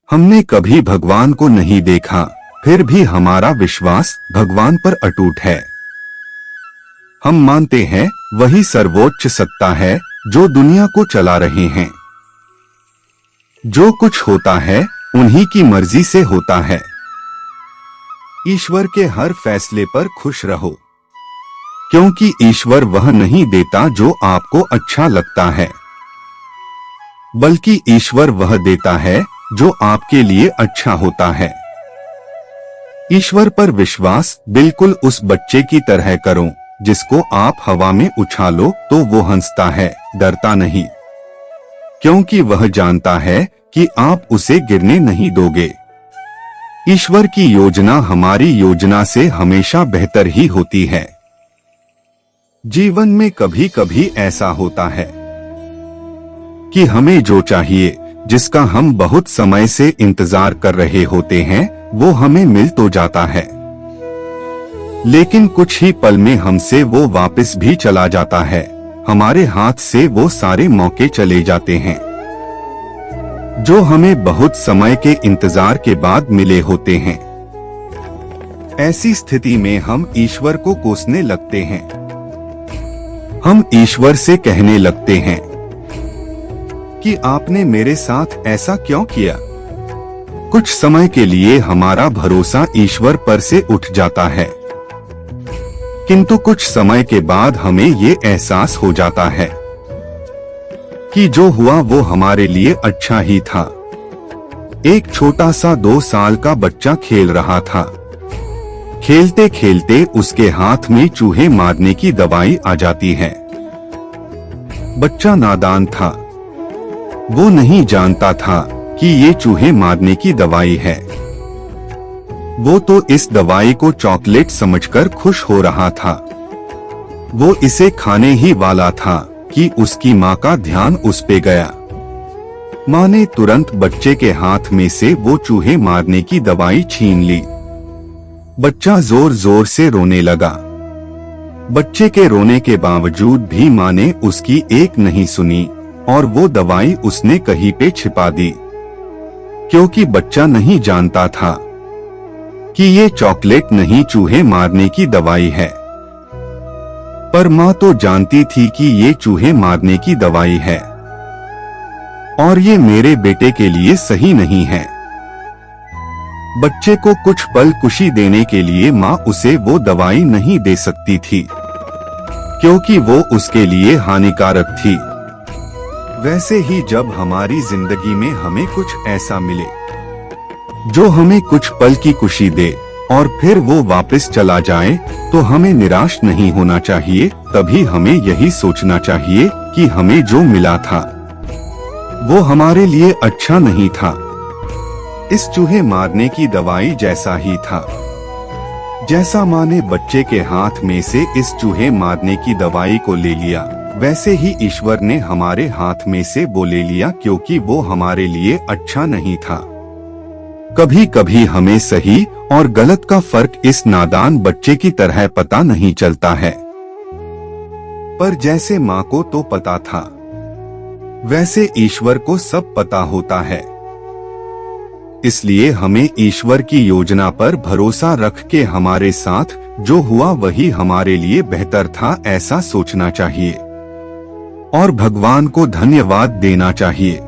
हमने कभी भगवान को नहीं देखा, फिर भी हमारा विश्वास भगवान पर अटूट है। हम मानते हैं वही सर्वोच्च सत्ता है जो दुनिया को चला रहे हैं। जो कुछ होता है उन्हीं की मर्जी से होता है। ईश्वर के हर फैसले पर खुश रहो, क्योंकि ईश्वर वह नहीं देता जो आपको अच्छा लगता है, बल्कि ईश्वर वह देता है जो आपके लिए अच्छा होता है। ईश्वर पर विश्वास बिल्कुल उस बच्चे की तरह करो जिसको आप हवा में उछालो तो वो हंसता है, डरता नहीं, क्योंकि वह जानता है कि आप उसे गिरने नहीं दोगे। ईश्वर की योजना हमारी योजना से हमेशा बेहतर ही होती है। जीवन में कभी कभी ऐसा होता है कि हमें जो चाहिए, जिसका हम बहुत समय से इंतजार कर रहे होते हैं, वो हमें मिल तो जाता है, लेकिन कुछ ही पल में हमसे वो वापस भी चला जाता है। हमारे हाथ से वो सारे मौके चले जाते हैं जो हमें बहुत समय के इंतजार के बाद मिले होते हैं। ऐसी स्थिति में हम ईश्वर को कोसने लगते हैं। हम ईश्वर से कहने लगते हैं कि आपने मेरे साथ ऐसा क्यों किया। कुछ समय के लिए हमारा भरोसा ईश्वर पर से उठ जाता है, किंतु कुछ समय के बाद हमें ये एहसास हो जाता है कि जो हुआ वो हमारे लिए अच्छा ही था। एक छोटा सा 2 साल का बच्चा खेल रहा था। खेलते खेलते उसके हाथ में चूहे मारने की दवाई आ जाती है। बच्चा नादान था, वो नहीं जानता था कि ये चूहे मारने की दवाई है। वो तो इस दवाई को चॉकलेट समझकर खुश हो रहा था। वो इसे खाने ही वाला था कि उसकी माँ का ध्यान उस पे गया। माँ ने तुरंत बच्चे के हाथ में से वो चूहे मारने की दवाई छीन ली। बच्चा जोर जोर से रोने लगा। बच्चे के रोने के बावजूद भी माँ ने उसकी एक नहीं सुनी और वो दवाई उसने कहीं पे छिपा दी, क्योंकि बच्चा नहीं जानता था कि ये चॉकलेट नहीं चूहे मारने की दवाई है। पर माँ तो जानती थी कि ये चूहे मारने की दवाई है और ये मेरे बेटे के लिए सही नहीं है। बच्चे को कुछ पल खुशी देने के लिए माँ उसे वो दवाई नहीं दे सकती थी, क्योंकि वो उसके लिए हानिकारक थी। वैसे ही जब हमारी जिंदगी में हमें कुछ ऐसा मिले जो हमें कुछ पल की खुशी दे और फिर वो वापस चला जाए, तो हमें निराश नहीं होना चाहिए। तभी हमें यही सोचना चाहिए कि हमें जो मिला था वो हमारे लिए अच्छा नहीं था। इस चूहे मारने की दवाई जैसा ही था। जैसा माँ ने बच्चे के हाथ में से इस चूहे मारने की दवाई को ले लिया, वैसे ही ईश्वर ने हमारे हाथ में से वो ले लिया, क्योंकि वो हमारे लिए अच्छा नहीं था। कभी कभी हमें सही और गलत का फर्क इस नादान बच्चे की तरह पता नहीं चलता है, पर जैसे माँ को तो पता था, वैसे ईश्वर को सब पता होता है। इसलिए हमें ईश्वर की योजना पर भरोसा रख के हमारे साथ जो हुआ वही हमारे लिए बेहतर था, ऐसा सोचना चाहिए और भगवान को धन्यवाद देना चाहिए।